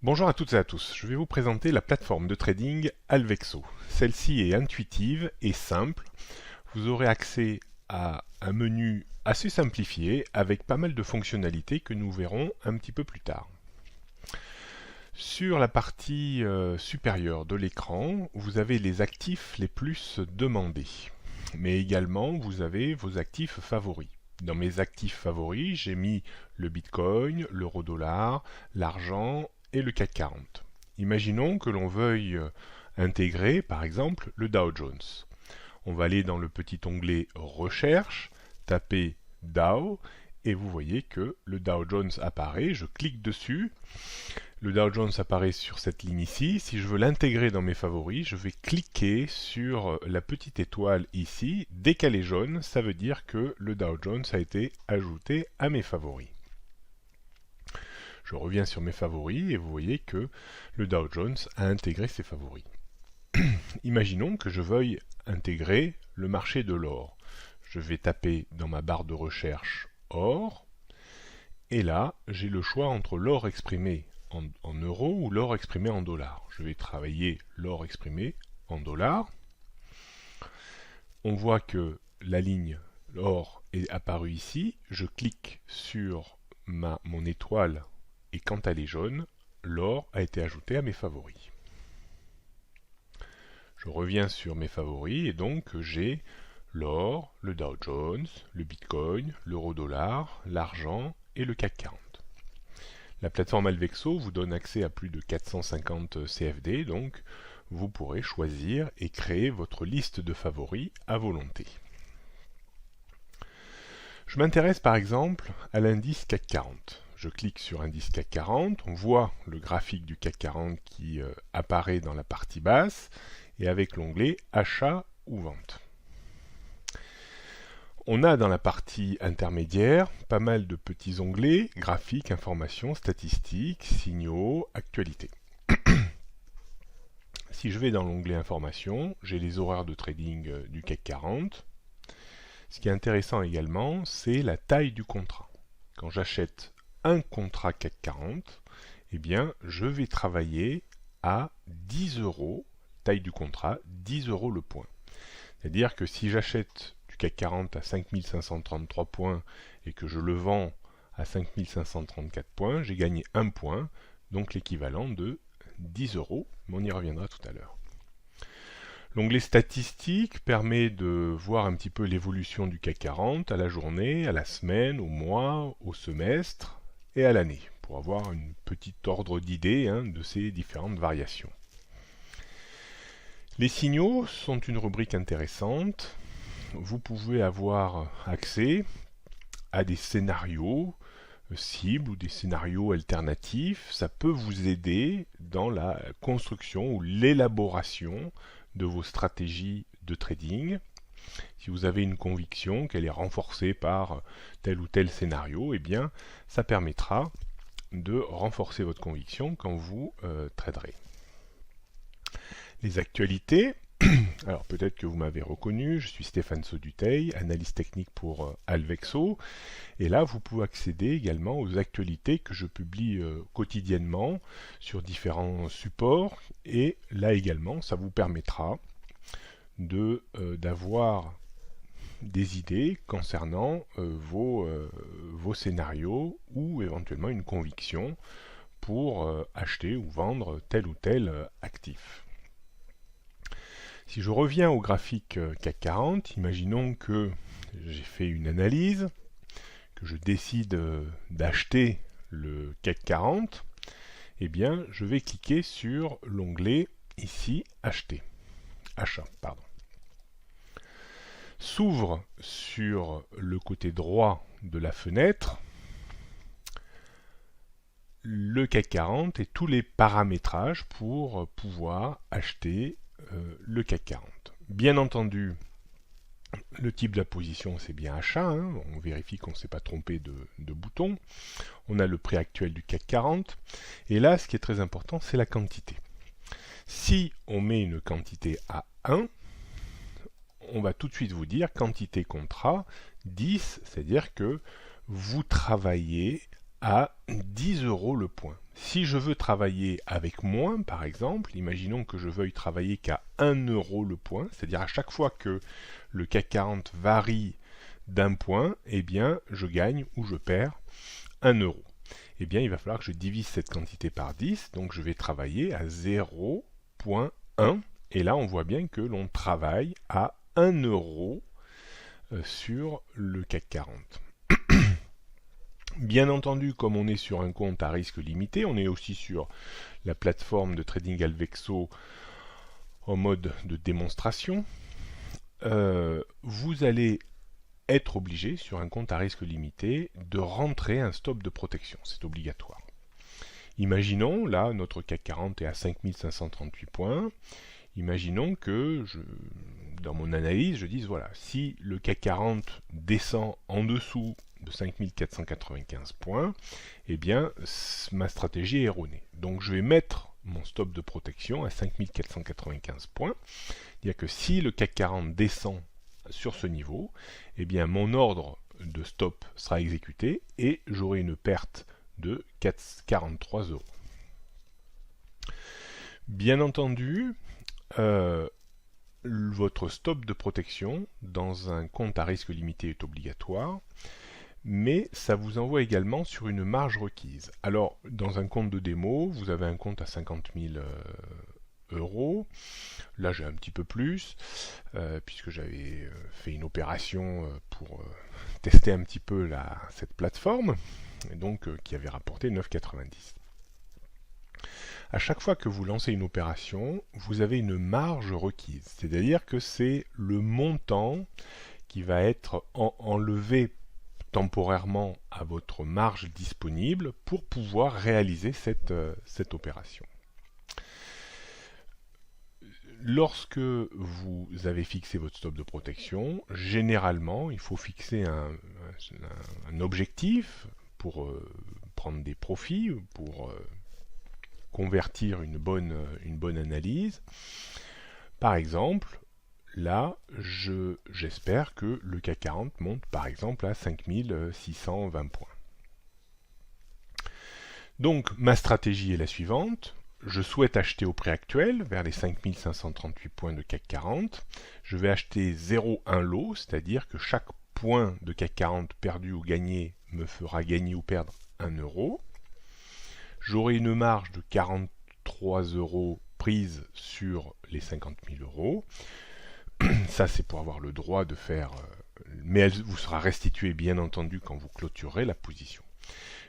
Bonjour à toutes et à tous, je vais vous présenter la plateforme de trading Alvexo. Celle-ci est intuitive et simple. Vous aurez accès à un menu assez simplifié avec pas mal de fonctionnalités que nous verrons un petit peu plus tard. Sur la partie supérieure de l'écran, vous avez les actifs les plus demandés. Mais également, vous avez vos actifs favoris. Dans mes actifs favoris, j'ai mis le Bitcoin, l'euro-dollar, l'argent et le CAC 40. Imaginons que l'on veuille intégrer, par exemple, le Dow Jones. On va aller dans le petit onglet Recherche, taper Dow, et vous voyez que le Dow Jones apparaît. Je clique dessus. Le Dow Jones apparaît sur cette ligne ici. Si je veux l'intégrer dans mes favoris, je vais cliquer sur la petite étoile ici. Dès qu'elle est jaune, ça veut dire que le Dow Jones a été ajouté à mes favoris. Je reviens sur mes favoris et vous voyez que le Dow Jones a intégré ses favoris. Imaginons que je veuille intégrer le marché de l'or. Je vais taper dans ma barre de recherche or. Et là, j'ai le choix entre l'or exprimé en euros ou l'or exprimé en dollars. Je vais travailler l'or exprimé en dollars. On voit que la ligne l'or est apparue ici. Je clique sur mon étoile et quand elle est jaune, l'or a été ajouté à mes favoris. Je reviens sur mes favoris et donc j'ai l'or, le Dow Jones, le Bitcoin, l'euro-dollar, l'argent et le CAC 40. La plateforme Alvexo vous donne accès à plus de 450 CFD, donc vous pourrez choisir et créer votre liste de favoris à volonté. Je m'intéresse par exemple à l'indice CAC 40. Je clique sur indice CAC 40, on voit le graphique du CAC 40 qui apparaît dans la partie basse et avec l'onglet achat ou vente. On a dans la partie intermédiaire pas mal de petits onglets, graphiques, informations, statistiques, signaux, actualités. Si je vais dans l'onglet informations, j'ai les horaires de trading du CAC 40. Ce qui est intéressant également, c'est la taille du contrat. Quand j'achète un contrat CAC 40, eh bien, je vais travailler à 10 euros, taille du contrat, 10 euros le point. C'est-à-dire que si j'achète du CAC 40 à 5533 points et que je le vends à 5534 points, j'ai gagné 1 point, donc l'équivalent de 10 euros, mais on y reviendra tout à l'heure. L'onglet statistiques permet de voir un petit peu l'évolution du CAC 40 à la journée, à la semaine, au mois, au semestre et à l'année, pour avoir une petite ordre d'idée de ces différentes variations. Les signaux sont une rubrique intéressante. Vous pouvez avoir accès à des scénarios cibles ou des scénarios alternatifs. Ça peut vous aider dans la construction ou l'élaboration de vos stratégies de trading. Si vous avez une conviction qu'elle est renforcée par tel ou tel scénario, eh bien, ça permettra de renforcer votre conviction quand vous traderez. Les actualités. Alors peut-être que vous m'avez reconnu, je suis Stéphane Sauduteil, analyste technique pour Alvexo. Et là, vous pouvez accéder également aux actualités que je publie quotidiennement sur différents supports. Et là également, ça vous permettra d'avoir des idées concernant vos scénarios ou éventuellement une conviction pour acheter ou vendre tel ou tel actif. Si je reviens au graphique CAC 40, imaginons que j'ai fait une analyse, que je décide d'acheter le CAC 40, eh bien je vais cliquer sur l'onglet ici Acheter. Achat, pardon. S'ouvre sur le côté droit de la fenêtre le CAC 40 et tous les paramétrages pour pouvoir acheter le CAC 40. Bien entendu, le type de la position, c'est bien achat. On vérifie qu'on ne s'est pas trompé de bouton. On a le prix actuel du CAC 40. Et là, ce qui est très important, c'est la quantité. Si on met une quantité à 1, on va tout de suite vous dire quantité contrat 10, c'est-à-dire que vous travaillez à 10 euros le point. Si je veux travailler avec moins, par exemple, imaginons que je veuille travailler qu'à 1 euro le point, c'est-à-dire à chaque fois que le CAC 40 varie d'un point, eh bien, je gagne ou je perds 1 euro. Eh bien, il va falloir que je divise cette quantité par 10, donc je vais travailler à 0,1, et là, on voit bien que l'on travaille à 1 euro sur le CAC 40. Bien entendu, comme on est sur un compte à risque limité, on est aussi sur la plateforme de trading Alvexo en mode de démonstration. Vous allez être obligé, sur un compte à risque limité, de rentrer un stop de protection. C'est obligatoire. Imaginons, là, notre CAC 40 est à 5538 points. Imaginons que, dans mon analyse, je dise, voilà, si le CAC 40 descend en dessous de 5495 points, eh bien, ma stratégie est erronée. Donc, je vais mettre mon stop de protection à 5495 points. C'est-à-dire que si le CAC 40 descend sur ce niveau, eh bien, mon ordre de stop sera exécuté et j'aurai une perte de 43 euros. Bien entendu, votre stop de protection dans un compte à risque limité est obligatoire, mais ça vous envoie également sur une marge requise. Alors, dans un compte de démo, vous avez un compte à 50 000 euros. Là, j'ai un petit peu plus, puisque j'avais fait une opération pour tester un petit peu cette plateforme, et donc qui avait rapporté 9,90. À chaque fois que vous lancez une opération, vous avez une marge requise, c'est-à-dire que c'est le montant qui va être enlevé temporairement à votre marge disponible pour pouvoir réaliser cette opération. Lorsque vous avez fixé votre stop de protection, généralement, il faut fixer un objectif pour prendre des profits, pour convertir une bonne analyse. Par exemple, là, j'espère que le CAC 40 monte par exemple à 5620 points. Donc, ma stratégie est la suivante. Je souhaite acheter au prix actuel, vers les 5538 points de CAC 40. Je vais acheter 0,1 lot, c'est-à-dire que chaque point de CAC 40 perdu ou gagné me fera gagner ou perdre 1 euro. J'aurai une marge de 43 euros prise sur les 50 000 euros. Ça, c'est pour avoir le droit de faire... mais elle vous sera restituée, bien entendu, quand vous clôturerez la position.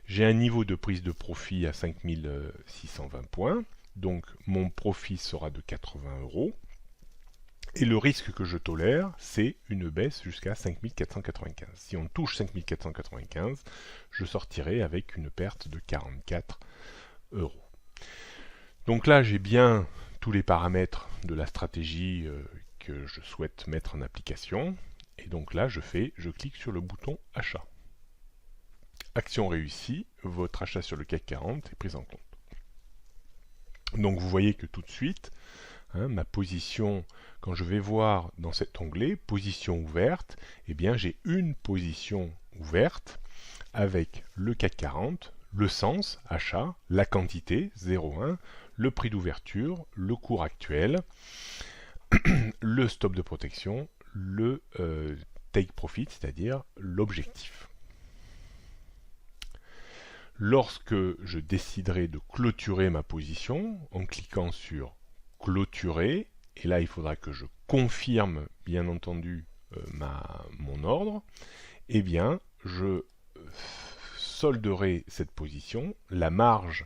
J'ai un niveau de prise de profit à 5620 points. Donc, mon profit sera de 80 euros. Et le risque que je tolère, c'est une baisse jusqu'à 5495. Si on touche 5495, je sortirai avec une perte de 44 euros. Donc là, j'ai bien tous les paramètres de la stratégie que je souhaite mettre en application. Et donc là, je clique sur le bouton achat. Action réussie, votre achat sur le CAC 40 est pris en compte. Donc vous voyez que tout de suite, ma position, quand je vais voir dans cet onglet, position ouverte, eh bien j'ai une position ouverte avec le CAC 40, le sens, achat, la quantité, 0,1, le prix d'ouverture, le cours actuel, le stop de protection, le take profit, c'est-à-dire l'objectif. Lorsque je déciderai de clôturer ma position, en cliquant sur clôturer, et là il faudra que je confirme bien entendu mon ordre, eh bien je solderai cette position, la marge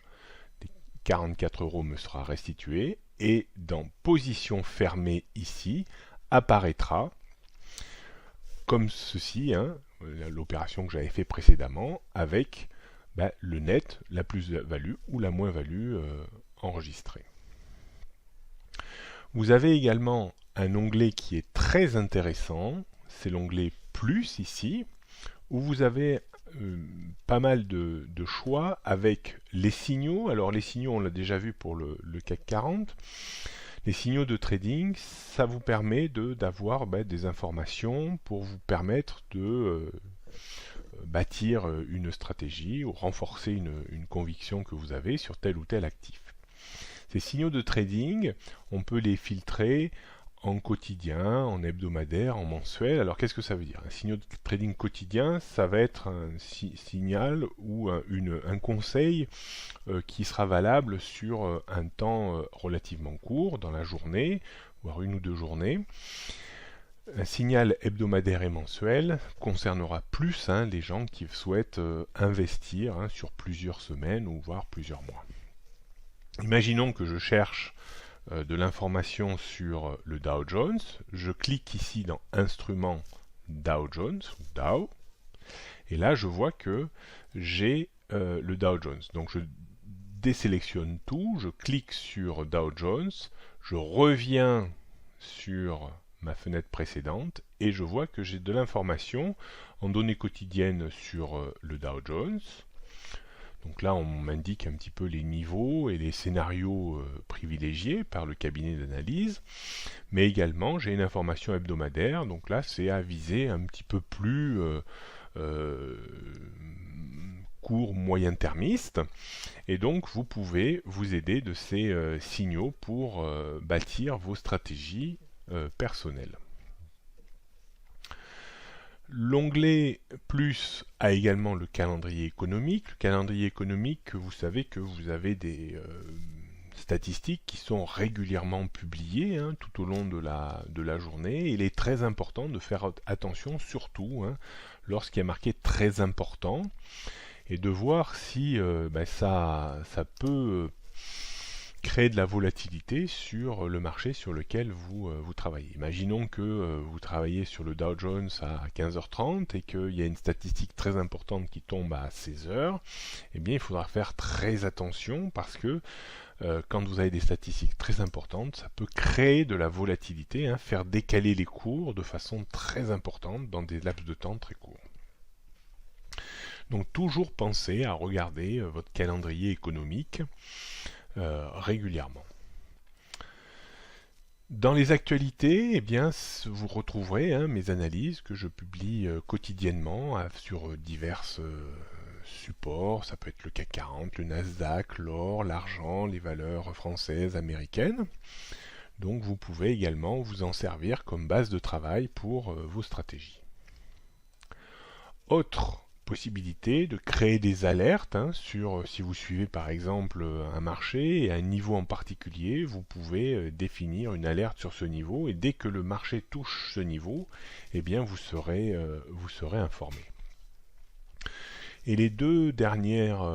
des 44 euros me sera restituée, et dans position fermée ici, apparaîtra comme ceci, l'opération que j'avais fait précédemment, avec le net, la plus-value ou la moins-value enregistrée. Vous avez également un onglet qui est très intéressant, c'est l'onglet Plus ici, où vous avez pas mal de choix avec les signaux. Alors les signaux, on l'a déjà vu pour le CAC 40. Les signaux de trading, ça vous permet d'avoir des informations pour vous permettre de bâtir une stratégie ou renforcer une conviction que vous avez sur tel ou tel actif. Ces signaux de trading, on peut les filtrer en quotidien, en hebdomadaire, en mensuel. Alors qu'est-ce que ça veut dire? Un signal de trading quotidien, ça va être un signal ou un conseil qui sera valable sur un temps relativement court, dans la journée, voire une ou deux journées. Un signal hebdomadaire et mensuel concernera plus les gens qui souhaitent investir sur plusieurs semaines ou voire plusieurs mois. Imaginons que je cherche de l'information sur le Dow Jones. Je clique ici dans Instruments Dow Jones, Dow, et là je vois que j'ai le Dow Jones. Donc je désélectionne tout, je clique sur Dow Jones, je reviens sur ma fenêtre précédente et je vois que j'ai de l'information en données quotidiennes sur le Dow Jones. Donc là, on m'indique un petit peu les niveaux et les scénarios privilégiés par le cabinet d'analyse, mais également j'ai une information hebdomadaire, donc là c'est à viser un petit peu plus court, moyen termiste, et donc vous pouvez vous aider de ces signaux pour bâtir vos stratégies personnelles. L'onglet Plus a également le calendrier économique. Le calendrier économique, vous savez que vous avez des statistiques qui sont régulièrement publiées tout au long de la journée. Il est très important de faire attention, surtout lorsqu'il y a marqué très important, et de voir si ça peut créer de la volatilité sur le marché sur lequel vous travaillez. Imaginons que vous travaillez sur le Dow Jones à 15h30 et qu'il y a une statistique très importante qui tombe à 16h, eh bien il faudra faire très attention parce que quand vous avez des statistiques très importantes, ça peut créer de la volatilité, faire décaler les cours de façon très importante dans des laps de temps très courts. Donc toujours pensez à regarder votre calendrier économique régulièrement. Dans les actualités, eh bien, vous retrouverez mes analyses que je publie quotidiennement sur divers supports. Ça peut être le CAC 40, le Nasdaq, l'or, l'argent, les valeurs françaises, américaines. Donc vous pouvez également vous en servir comme base de travail pour vos stratégies. Autre possibilité de créer des alertes sur si vous suivez par exemple un marché et un niveau en particulier, vous pouvez définir une alerte sur ce niveau et dès que le marché touche ce niveau, eh bien vous serez informé. Et les deux dernières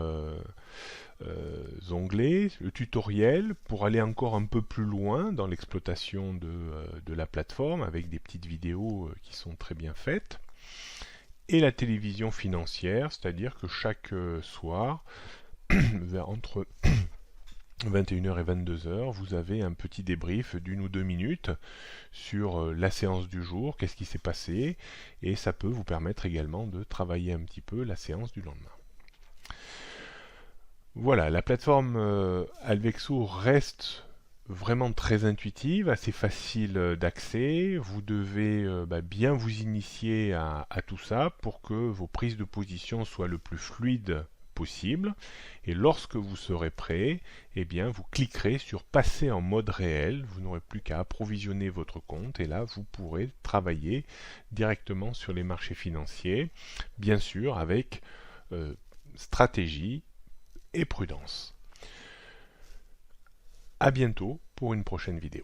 onglets, le tutoriel pour aller encore un peu plus loin dans l'exploitation de la plateforme avec des petites vidéos qui sont très bien faites. Et la télévision financière, c'est-à-dire que chaque soir, entre 21h et 22h, vous avez un petit débrief d'1 ou 2 minutes sur la séance du jour, qu'est-ce qui s'est passé, et ça peut vous permettre également de travailler un petit peu la séance du lendemain. Voilà, la plateforme Alvexo reste vraiment très intuitive, assez facile d'accès. Vous devez bien vous initier à tout ça pour que vos prises de position soient le plus fluides possible. Et lorsque vous serez prêt, eh bien vous cliquerez sur passer en mode réel. Vous n'aurez plus qu'à approvisionner votre compte et là vous pourrez travailler directement sur les marchés financiers, bien sûr avec stratégie et prudence. À bientôt pour une prochaine vidéo.